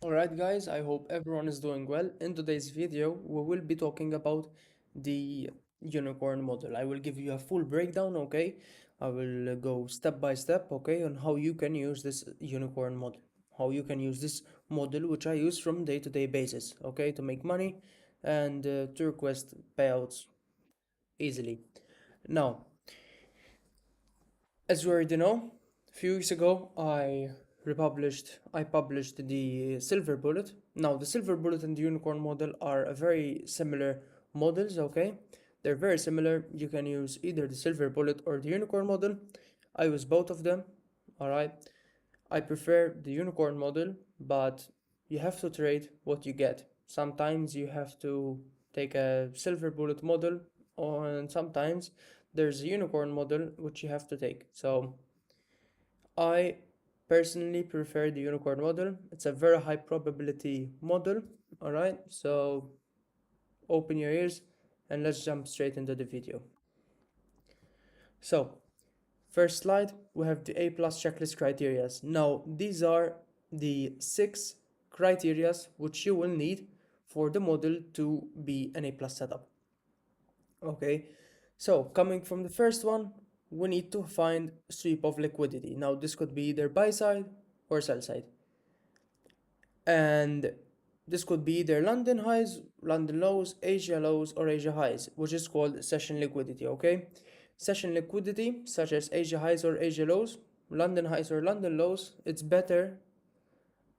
Alright guys, I hope everyone is doing well. In today's video, we will be talking about the unicorn model. I will give you a full breakdown, okay? I will go step by step, okay, on how you can use this unicorn model. How you can use this model, which I use from day-to-day basis, okay, to make money and to request payouts easily. Now, as you already know, a few weeks ago I published the Silver Bullet. Now the Silver Bullet and the Unicorn model are a very similar models, okay? They're very similar. You can use either the Silver Bullet or the Unicorn model. I use both of them. Alright. I prefer the Unicorn model, but you have to trade what you get. Sometimes you have to take a Silver Bullet model, and sometimes there's a Unicorn model which you have to take. So I personally prefer the unicorn model. It's a very high probability model. All right, so open your ears and let's jump straight into the video. So, first slide, we have the A plus checklist criterias. Now, these are the 6 criterias which you will need for the model to be an A plus setup. Okay, so coming from the first one, we need to find sweep of liquidity. Now, this could be either buy side or sell side. And this could be either London highs, London lows, Asia lows, or Asia highs, which is called session liquidity, okay? Session liquidity, such as Asia highs or Asia lows, London highs or London lows, it's better.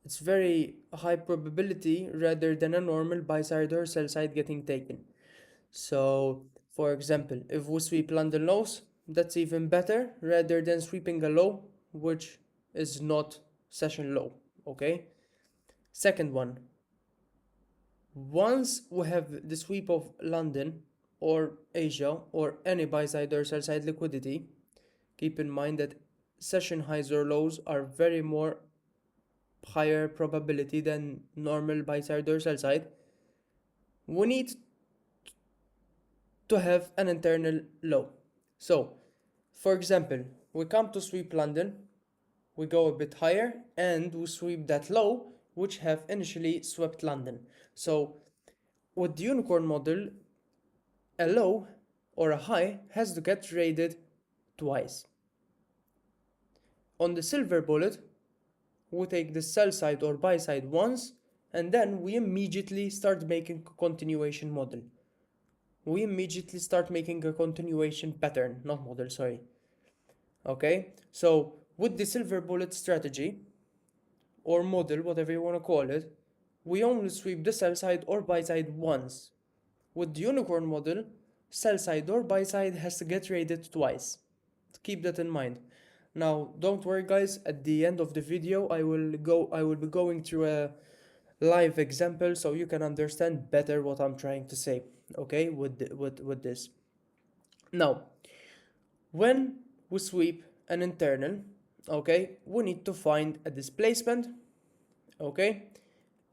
It's very high probability rather than a normal buy side or sell side getting taken. So, for example, if we sweep London lows, that's even better rather than sweeping a low, which is not session low, okay? Second one, once we have the sweep of London or Asia or any buy side or sell side liquidity, keep in mind that session highs or lows are very more higher probability than normal buy side or sell side. We need to have an internal low. So, for example, we come to sweep London, we go a bit higher and we sweep that low which have initially swept London. So with the unicorn model, a low or a high has to get traded twice. On the silver bullet, we take the sell side or buy side once, and then we immediately start making a continuation model. We immediately start making a continuation pattern, not model, sorry. Okay, so with the silver bullet strategy, or model, whatever you want to call it, we only sweep the sell side or buy side once. With the unicorn model, sell side or buy side has to get rated twice. Keep that in mind. Now, don't worry guys, at the end of the video I will be going through a live example so you can understand better what I'm trying to say, okay, with this. Now, when we sweep an internal, okay, we need to find a displacement, okay,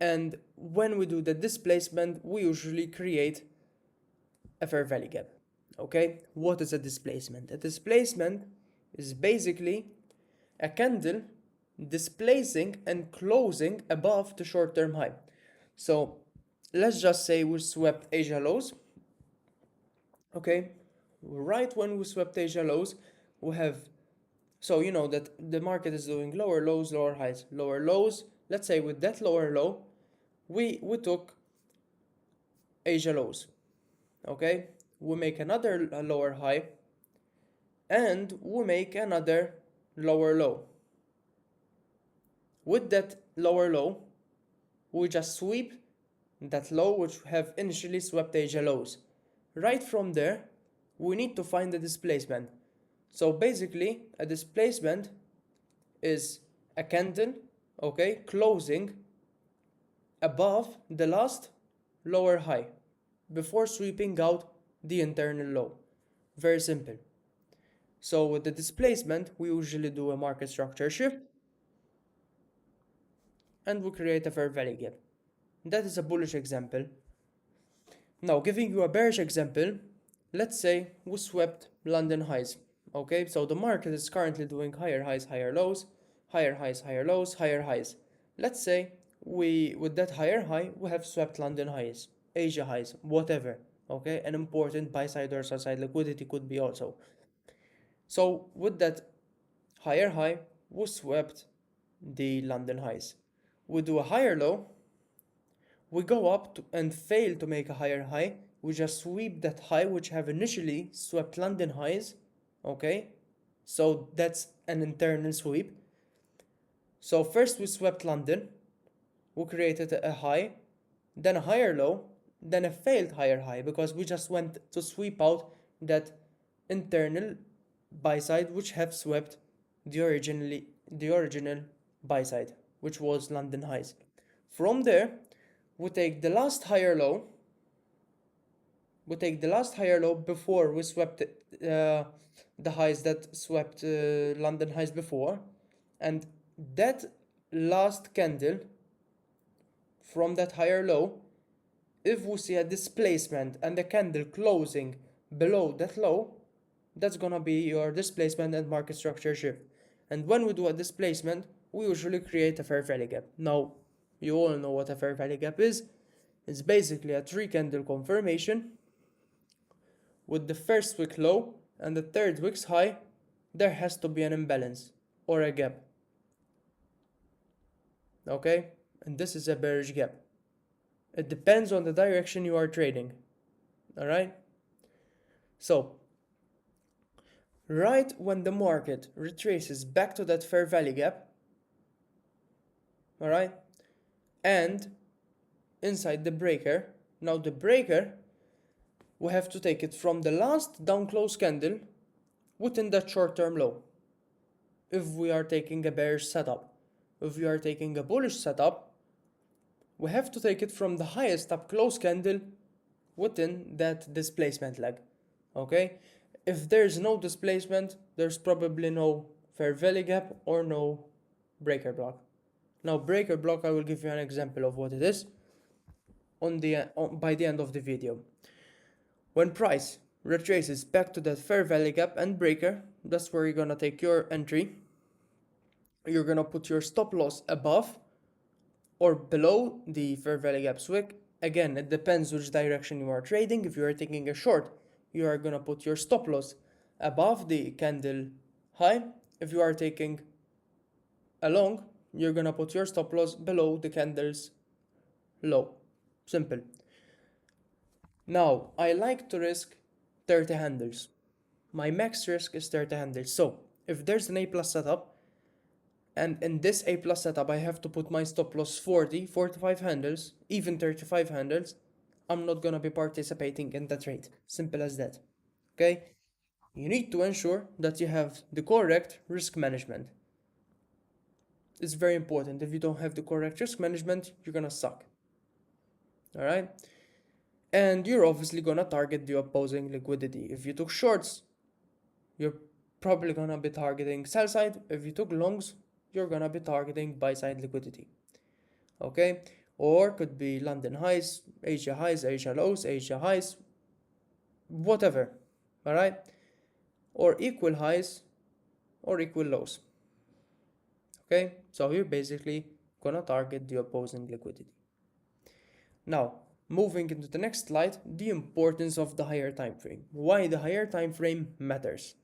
and when we do the displacement we usually create a fair value gap. Okay, what is a displacement? A displacement is basically a candle displacing and closing above the short-term high. So let's just say we swept Asia lows. Okay, right when we swept Asia lows, we have, so you know that the market is doing lower lows, lower highs, lower lows. Let's say with that lower low, we took Asia lows. Okay, we make another lower high and we make another lower low. With that lower low, we just sweep that low which have initially swept Asia lows. Right from there, we need to find the displacement. So basically, a displacement is a candle, okay, closing above the last lower high before sweeping out the internal low. Very simple. So with the displacement, we usually do a market structure shift and we create a fair value gap. That is a bullish example. Now, giving you a bearish example, let's say we swept London highs. Okay, so the market is currently doing higher highs, higher lows, higher highs, higher lows, higher highs. Let's say we with that higher high we have swept London highs, Asia highs, whatever. Okay, an important buy side or sell side liquidity could be also. So with that higher high, we swept the London highs. We do a higher low, we go up and fail to make a higher high. We just sweep that high which have initially swept London highs. Okay, so that's an internal sweep. So first we swept London, we created a high, then a higher low, then a failed higher high because we just went to sweep out that internal buy side which have swept the original buy side, which was London highs. From there, we take the last higher low. We take the last higher low before we swept the highs that swept London highs before, and that last candle from that higher low, if we see a displacement and the candle closing below that low, that's gonna be your displacement and market structure shift. And when we do a displacement, we usually create a fair value gap. Now, you all know what a fair value gap is. It's basically a three candle confirmation with the first wick low and the third wick's high. There has to be an imbalance or a gap. Okay? And this is a bearish gap. It depends on the direction you are trading. Alright? So, right when the market retraces back to that fair value gap, alright, and inside the breaker, now the breaker, we have to take it from the last down close candle within that short term low. If we are taking a bearish setup, if we are taking a bullish setup, we have to take it from the highest up close candle within that displacement leg. Okay, if there's no displacement, there's probably no fair value gap or no breaker block. Now breaker block, I will give you an example of what it is by the end of the video. When price retraces back to that fair value gap and breaker, that's where you're gonna take your entry. You're gonna put your stop loss above or below the fair value gap wick. Again, it depends which direction you are trading. If you are taking a short, you are gonna put your stop loss above the candle high. If you are taking a long, you're gonna put your stop loss below the candle's low. Simple. Now, I like to risk 30 handles. My max risk is 30 handles. So, if there's an A plus setup, and in this A plus setup I have to put my stop loss 40, 45 handles, even 35 handles, I'm not gonna be participating in the trade. Simple as that. Okay? You need to ensure that you have the correct risk management. It's very important. If you don't have the correct risk management, you're gonna suck. Alright? And you're obviously gonna target the opposing liquidity. If you took shorts, you're probably gonna be targeting sell side. If you took longs, you're gonna be targeting buy side liquidity. Okay? Or could be London highs, Asia lows, Asia highs, whatever. Alright? Or equal highs or equal lows. Okay? So you're basically gonna target the opposing liquidity. Now, moving into the next slide, the importance of the higher time frame. Why the higher time frame matters.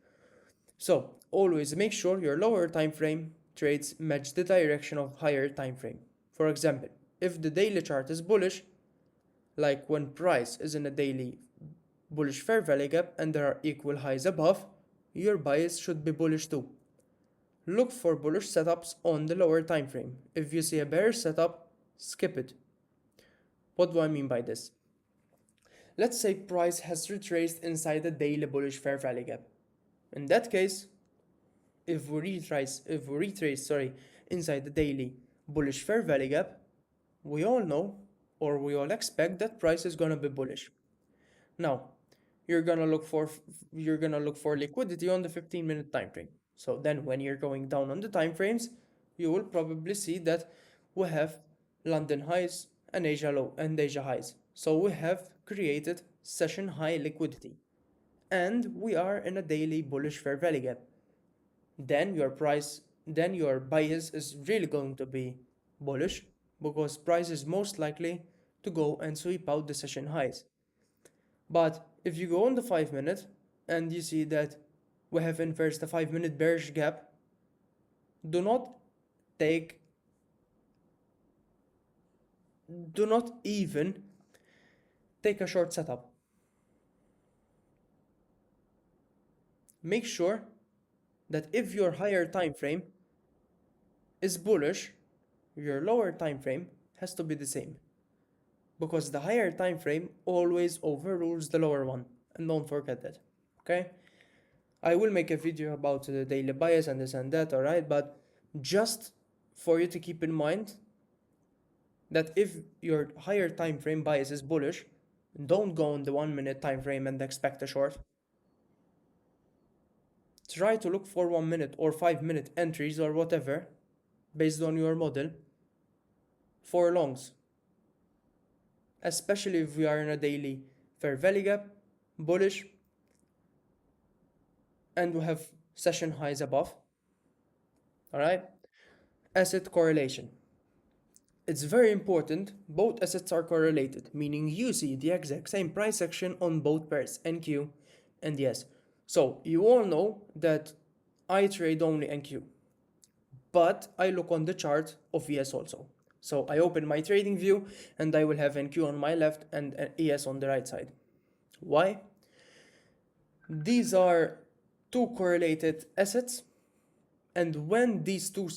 So, always make sure your lower time frame trades match the direction of higher time frame. For example, if the daily chart is bullish, like when price is in a daily bullish fair value gap and there are equal highs above, your bias should be bullish too. Look for bullish setups on the lower time frame. If you see a bearish setup, skip it. What do I mean by this? Let's say price has retraced inside the daily bullish fair value gap. In that case, if we retrace inside the daily bullish fair value gap, we all know or we all expect that price is gonna be bullish. Now, you're gonna look for liquidity on the 15-minute time frame. So then when you're going down on the time frames, you will probably see that we have London highs and Asia highs. So we have created session high liquidity. And we are in a daily bullish fair value gap. Then your bias is really going to be bullish because price is most likely to go and sweep out the session highs. But if you go on the 5 minute and you see that we have inversed the 5 minute bearish gap, do not take, do not even take a short setup. Make sure that if your higher time frame is bullish, your lower time frame has to be the same, because the higher time frame always overrules the lower one, and don't forget that. Okay, I will make a video about the daily bias and this and that, alright, but just for you to keep in mind that if your higher time frame bias is bullish, don't go on the 1 minute time frame and expect a short. Try to look for 1 minute or 5 minute entries or whatever based on your model for longs, especially if we are in a daily fair value gap, bullish, and we have session highs above. Alright, asset correlation. It's very important both assets are correlated, meaning you see the exact same price action on both pairs, NQ and ES. So you all know that I trade only NQ, but I look on the chart of ES also. So I open my trading view and I will have NQ on my left and ES on the right side. Why? These are two correlated assets, and when these two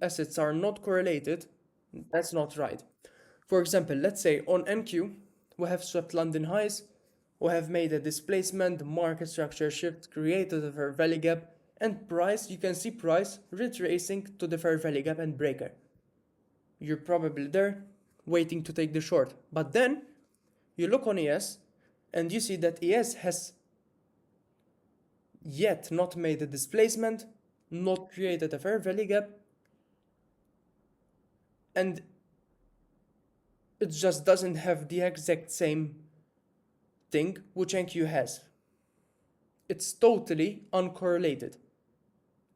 assets are not correlated, that's not right. For example, let's say on NQ we have swept London highs, we have made a displacement, market structure shift, created a fair value gap, and price, you can see price retracing to the fair value gap and breaker. You're probably there waiting to take the short, but then you look on ES and you see that ES has yet not made a displacement, not created a fair value gap, and it just doesn't have the exact same thing which NQ has. It's totally uncorrelated.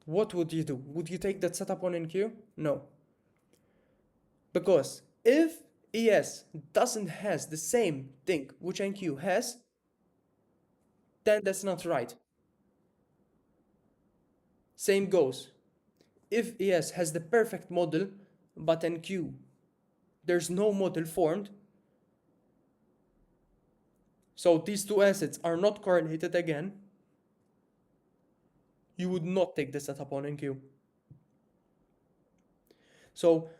What would you do? Would you take that setup on NQ? No. Because if ES doesn't has the same thing which NQ has, then that's not right. Same goes. If ES has the perfect model, but NQ, there's no model formed, so these two assets are not correlated again, you would not take the setup on NQ. So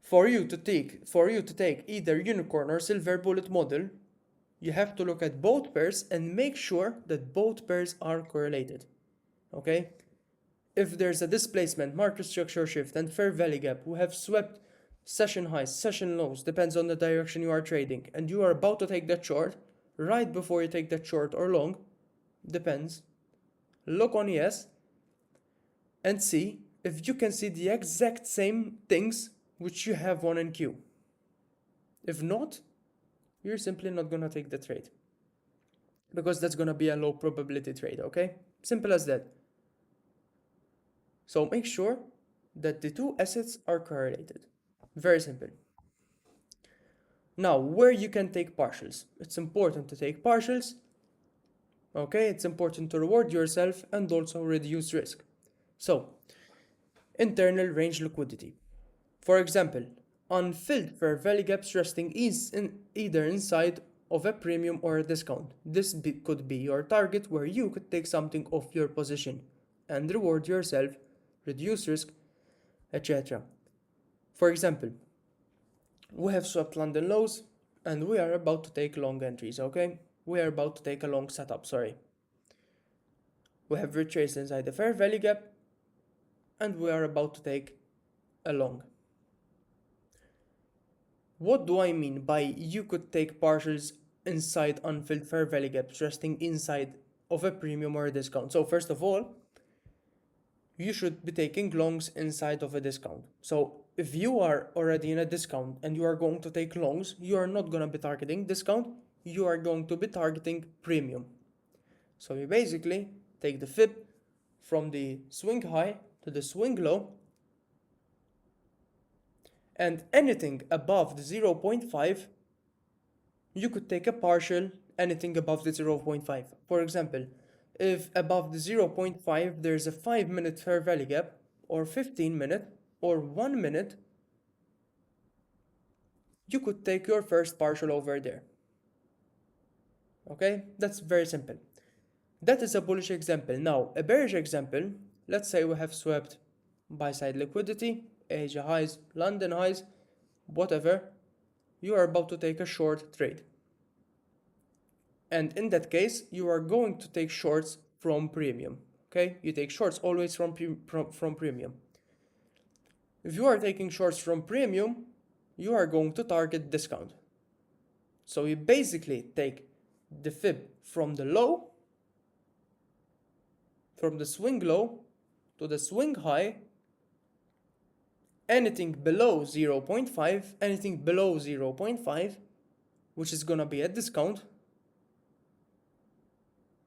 for you to take either unicorn or silver bullet model, you have to look at both pairs and make sure that both pairs are correlated. Okay? If there's a displacement, market structure shift, and fair value gap who have swept session highs, session lows, depends on the direction you are trading, and you are about to take that short, right before you take that short or long, depends, look on ES and see if you can see the exact same things which you have on NQ. If not, you're simply not gonna take the trade, because that's gonna be a low probability trade, okay? Simple as that. So make sure that the two assets are correlated. Very simple. Now, where you can take partials. It's important to take partials. Okay, it's important to reward yourself and also reduce risk. So, internal range liquidity. For example, unfilled fair value gaps resting is either inside of a premium or a discount. This could be your target where you could take something off your position and reward yourself, reduce risk, etc. For example, we have swept London lows and we are about to take long entries, okay? We are about to take a long setup, sorry. We have retraced inside the fair value gap and we are about to take a long. What do I mean by you could take partials inside unfilled fair value gaps resting inside of a premium or a discount? So first of all, you should be taking longs inside of a discount. So if you are already in a discount and you are going to take longs, you are not going to be targeting discount, you are going to be targeting premium. So you basically take the fib from the swing high to the swing low And anything above the 0.5, you could take a partial anything above the 0.5. For example, if above the 0.5 there's a 5-minute fair value gap, or 15-minute, or 1 minute, you could take your first partial over there. Okay, that's very simple. That is a bullish example. Now, a bearish example, let's say we have swept buy side liquidity, Asia highs, London highs, whatever. You are about to take a short trade. And in that case, you are going to take shorts from premium. Okay, you take shorts always from premium. If you are taking shorts from premium, you are going to target discount. So you basically take the fib from the low, from the swing low to the swing high, anything below 0.5, anything below 0.5, which is gonna be a discount.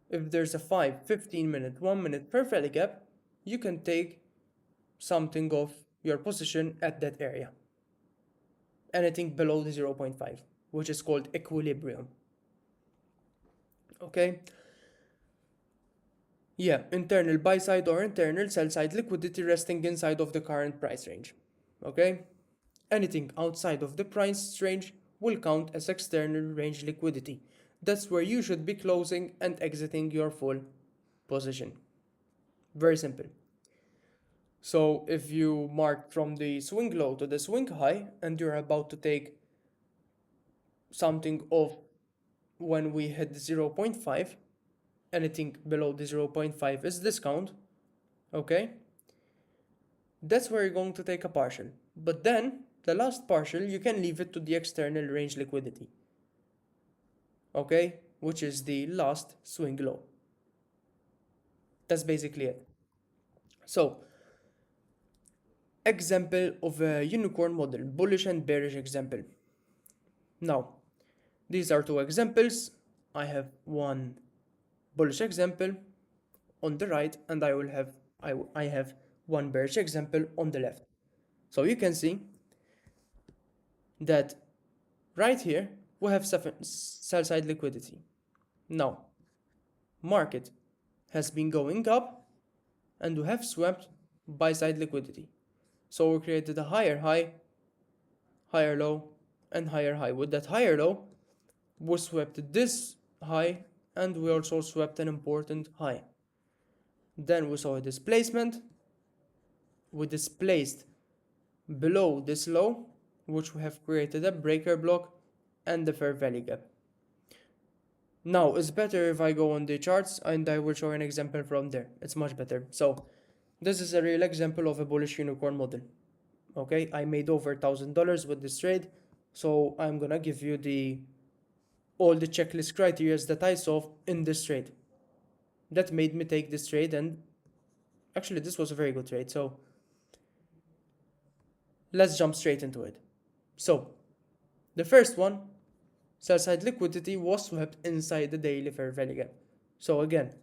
If there's a 5, 15 minute, 1 minute fair value gap, you can take something of your position at that area. Anything below the 0.5, which is called equilibrium. Okay? Yeah, internal buy side or internal sell side liquidity resting inside of the current price range. Okay? Anything outside of the price range will count as external range liquidity. That's where you should be closing and exiting your full position. Very simple. So if you mark from the swing low to the swing high and you're about to take something of when we hit 0.5, anything below the 0.5 is discount, okay? That's where you're going to take a partial. But then the last partial, you can leave it to the external range liquidity, okay? Which is the last swing low. That's basically it. So, example of a unicorn model, bullish and bearish example. Now, these are two examples. I have one bullish example on the right, and I have one bearish example on the left. So you can see that right here we have sell side liquidity. Now, market has been going up and we have swept buy side liquidity. So we created a higher high, higher low, and higher high. With that higher low, we swept this high and we also swept an important high. Then we saw a displacement. We displaced below this low, which we have created a breaker block and the fair value gap. Now, it's better if I go on the charts and I will show an example from there. It's much better. So, this is a real example of a bullish unicorn model. Okay, I made over $1,000 with this trade. So, I'm gonna give you all the checklist criteria that I saw in this trade. That made me take this trade, and actually this was a very good trade. So, let's jump straight into it. So, the first one, sell side liquidity was swept inside the daily fair value gap. So again,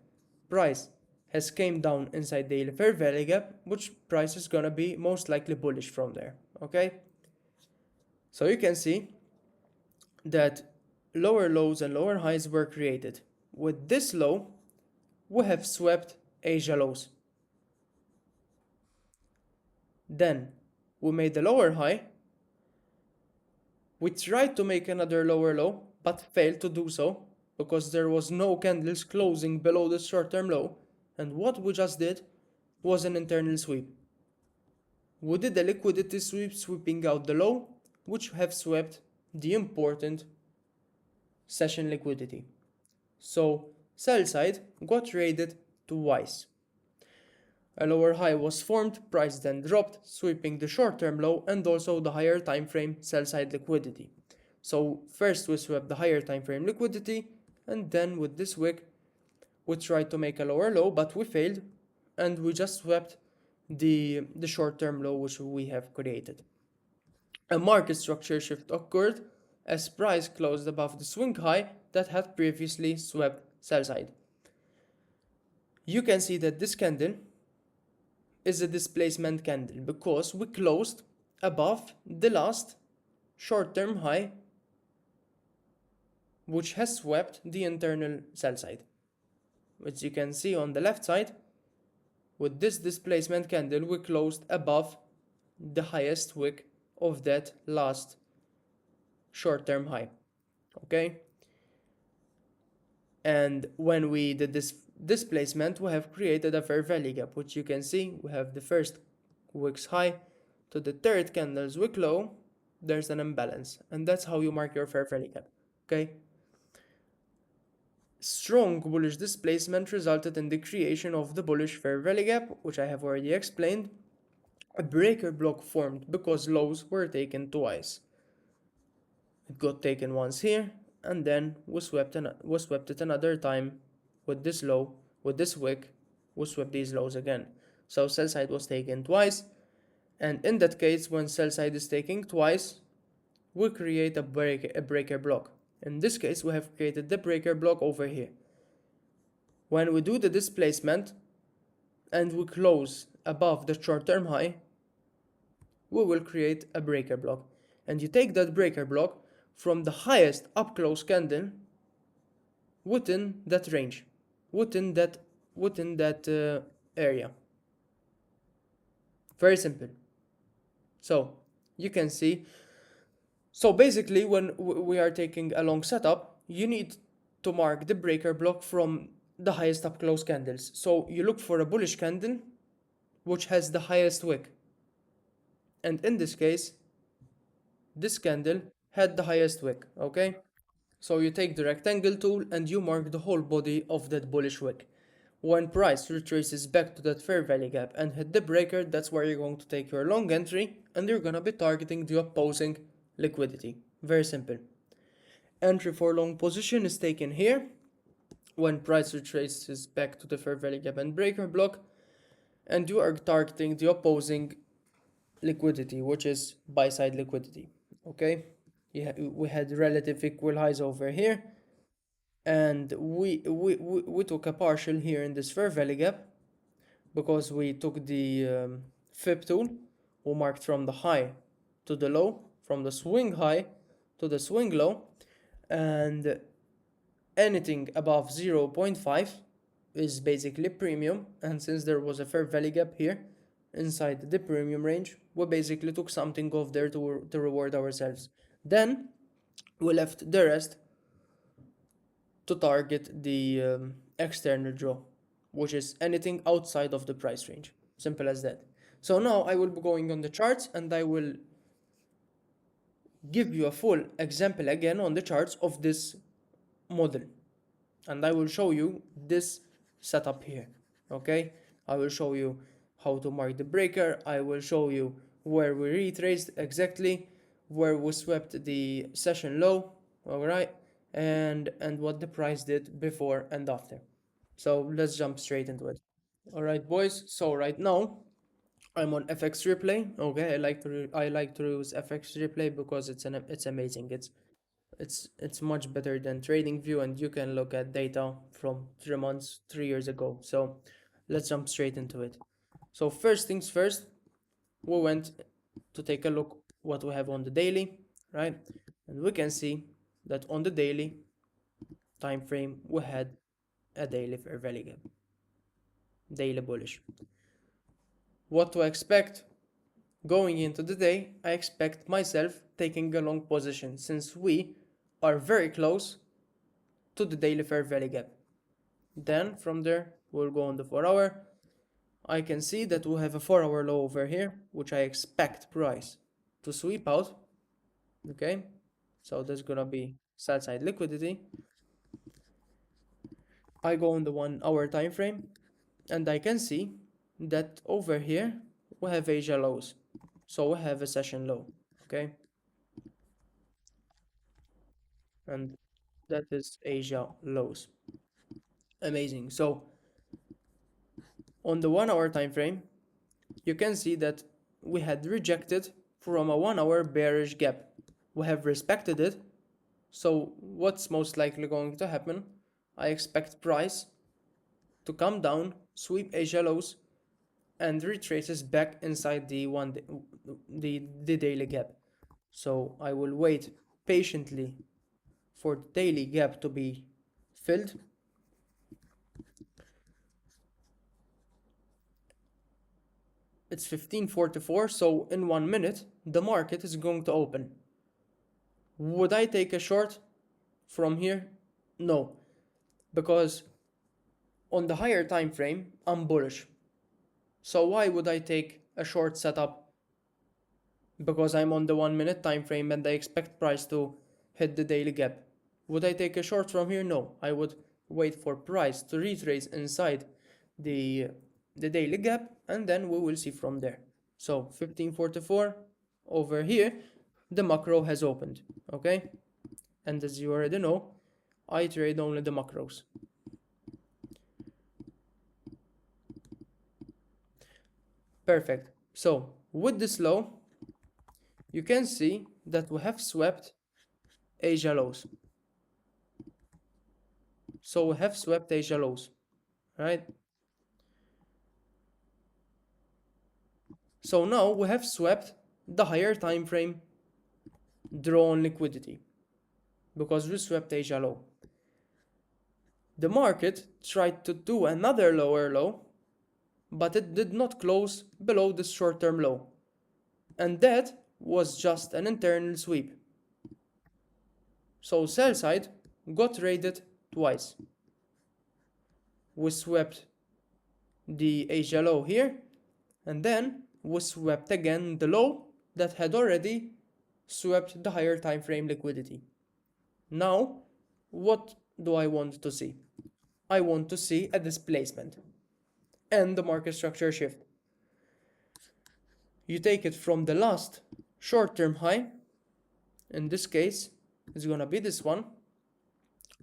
price has came down inside daily fair value gap, which price is gonna be most likely bullish from there. Okay, so you can see that lower lows and lower highs were created. With this low, we have swept Asia lows. Then we made a lower high. We tried to make another lower low, but failed to do so because there was no candles closing below the short-term low, and what we just did was an internal sweep. We did a liquidity sweep, sweeping out the low, which have swept the important session liquidity. So sell side got traded twice. A lower high was formed, price then dropped, sweeping the short-term low and also the higher time frame sell-side liquidity. So first we swept the higher time frame liquidity, and then with this wick we tried to make a lower low, but we failed, and we just swept the short-term low which we have created. A market structure shift occurred as price closed above the swing high that had previously swept sell-side. You can see that this candle is a displacement candle because we closed above the last short-term high, which has swept the internal sell side, which you can see on the left side. With this displacement candle, we closed above the highest wick of that last short-term high. Okay, and when we did this displacement, we have created a fair value gap, which you can see we have the first wick's high to the third candle's wick low. There's an imbalance, and that's how you mark your fair value gap. Okay, strong bullish displacement resulted in the creation of the bullish fair value gap, which I have already explained. A breaker block formed because lows were taken twice. It got taken once here, and then we swept it another time with this low, with this wick, we swept these lows again. So sell side was taken twice, and in that case, when sell side is taken twice, we create a breaker block. In this case, we have created the breaker block over here. When we do the displacement and we close above the short-term high, we will create a breaker block. And you take that breaker block from the highest up close candle within that range, within that area. Very simple. So you can see. So basically, when we are taking a long setup, you need to mark the breaker block from the highest up close candles. So you look for a bullish candle which has the highest wick. And in this case, this candle had the highest wick, okay? So you take the rectangle tool and you mark the whole body of that bullish wick. When price retraces back to that fair value gap and hit the breaker, that's where you're going to take your long entry and you're gonna be targeting the opposing liquidity. Very simple. Entry for long position is taken here when price retraces back to the fair value gap and breaker block, and you are targeting the opposing liquidity, which is buy side liquidity. Okay, we had relative equal highs over here, and we took a partial here in this fair value gap because we took the fib tool, we marked from the high to the low, from the swing high to the swing low, and anything above 0.5 is basically premium. And since there was a fair value gap here inside the premium range, we basically took something off there to reward ourselves. Then we left the rest to target the external draw, which is anything outside of the price range. Simple as that. So now I will be going on the charts and I will give you a full example again on the charts of this model, and I will show you this setup here. Okay, I will show you how to mark the breaker. I will show you where we retraced exactly, where we swept the session low, all right, and what the price did before and after. So let's jump straight into it. All right, boys, so right now I'm on FX replay. Okay, I like to use FX replay because it's amazing. It's much better than TradingView, and you can look at data from 3 months, 3 years ago. So let's jump straight into it. So first things first, we went to take a look what we have on the daily, right? And we can see that on the daily time frame we had a daily fair value gap, daily bullish. What to expect? Going into the day, I expect myself taking a long position since we are very close to the daily fair value gap. Then from there, we'll go on the 4 hour. I can see that we have a 4 hour low over here, which I expect price to sweep out. Okay, so there's gonna be sell side liquidity. I go on the 1 hour time frame and I can see that over here we have Asia lows. So we have a session low. Okay, and that is Asia lows. Amazing. So on the 1 hour time frame, you can see that we had rejected from a 1 hour bearish gap. We have respected it. So what's most likely going to happen? I expect price to come down, sweep Asia lows, and retraces back inside the daily gap. So I will wait patiently for the daily gap to be filled. It's 15:44, so in 1 minute the market is going to open. Would I take a short from here? No, because on the higher time frame I'm bullish. So why would I take a short setup because I'm on the 1 minute time frame and I expect price to hit the daily gap? Would I take a short from here? No, I would wait for price to retrace inside the the daily gap and then we will see from there. So 1544 over here the macro has opened, okay? And as you already know, I trade only the macros. Perfect. So with this low, you can see that we have swept Asia lows. So we have swept Asia lows, right? So now we have swept the higher time frame drawn liquidity because we swept Asia low. The market tried to do another lower low, but it did not close below this short-term low. And that was just an internal sweep. So sell side got raided twice. We swept the Asia low here, and then we swept again the low that had already swept the higher time frame liquidity. Now, what do I want to see? I want to see a displacement and the market structure shift. You take it from the last short-term high, in this case, it's gonna be this one.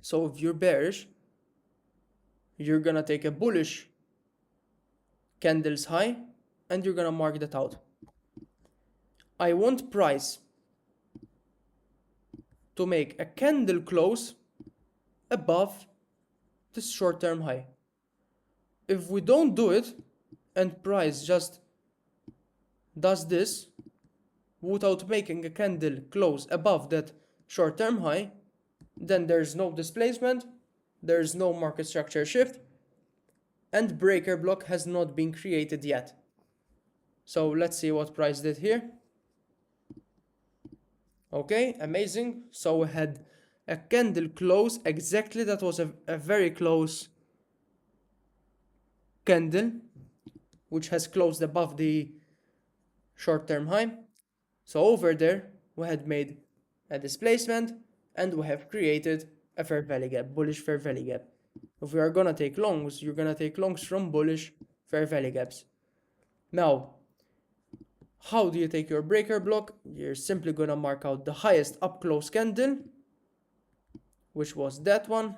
So if you're bearish, you're gonna take a bullish candles high and you're gonna mark that out. I want price to make a candle close above this short-term high. If we don't do it and price just does this without making a candle close above that short-term high, then there's no displacement, there's no market structure shift, and breaker block has not been created yet. So let's see what price did here. Okay, amazing. So we had a candle close exactly, that was a very close candle which has closed above the short-term high. So over there we had made a displacement and we have created a fair value gap, bullish fair value gap. If we are gonna take longs, you're gonna take longs from bullish fair value gaps. Now, how do you take your breaker block? You're simply gonna mark out the highest up close candle, which was that one.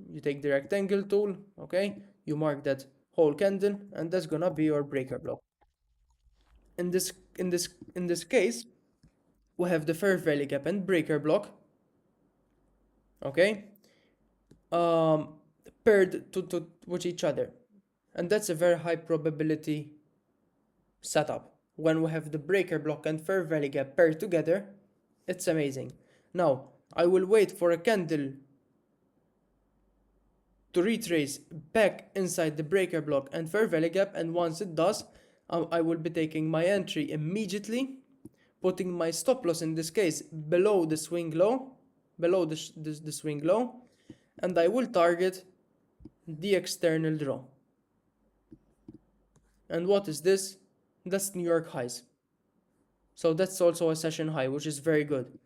You take the rectangle tool, okay? You mark that whole candle, and that's gonna be your breaker block. In this case, we have the fair value gap and breaker block, okay? Paired to with each other, and that's a very high probability setup. When we have the breaker block and fair value gap paired together, it's amazing. Now I will wait for a candle to retrace back inside the breaker block and fair value gap, and once it does, I will be taking my entry immediately, putting my stop loss in this case below the swing low, below the swing low, and I will target the external draw. And what is this? That's New York highs. So that's also a session high, which is very good.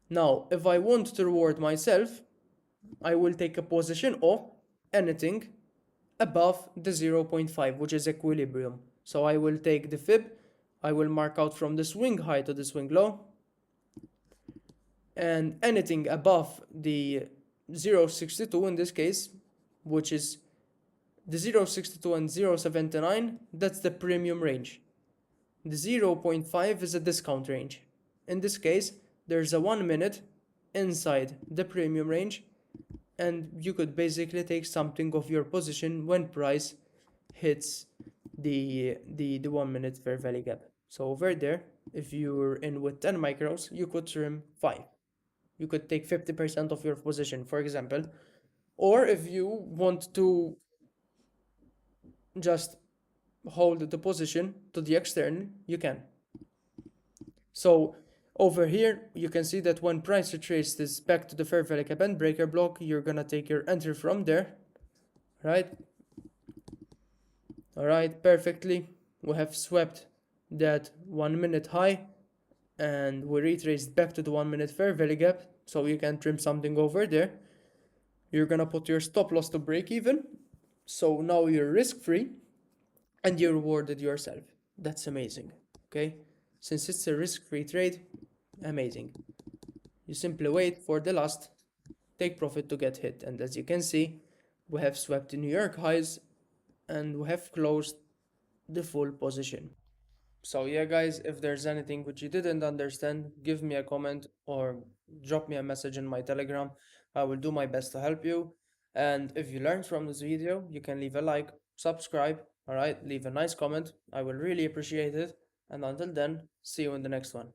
Now, if I want to reward myself, I will take a position of anything above the 0.5, which is equilibrium. So I will take the fib, I will mark out from the swing high to the swing low, and anything above the 0.62 in this case, which is the 0.62 and 0.79, that's the premium range. The 0.5 is a discount range. In this case, there's a 1 minute inside the premium range, and you could basically take something of your position when price hits the 1 minute fair value gap. So over there, if you're in with 10 micros, you could trim 5. You could take 50% of your position, for example. Or if you want to just hold the position to the external, you can. So over here, you can see that when price retraces back to the fair value gap and breaker block, you're gonna take your entry from there, right? All right, perfectly. We have swept that 1 minute high and we retraced back to the 1 minute fair value gap. So you can trim something over there. You're gonna put your stop loss to break even. So now you're risk free and you rewarded yourself. That's amazing. Okay, since it's a risk free trade, amazing. You simply wait for the last take profit to get hit, and as you can see, we have swept the New York highs and we have closed the full position. So yeah guys, if there's anything which you didn't understand, give me a comment or drop me a message in my Telegram. I will do my best to help you. And if you learned from this video, you can leave a like, subscribe, alright, leave a nice comment. I will really appreciate it. And until then, see you in the next one.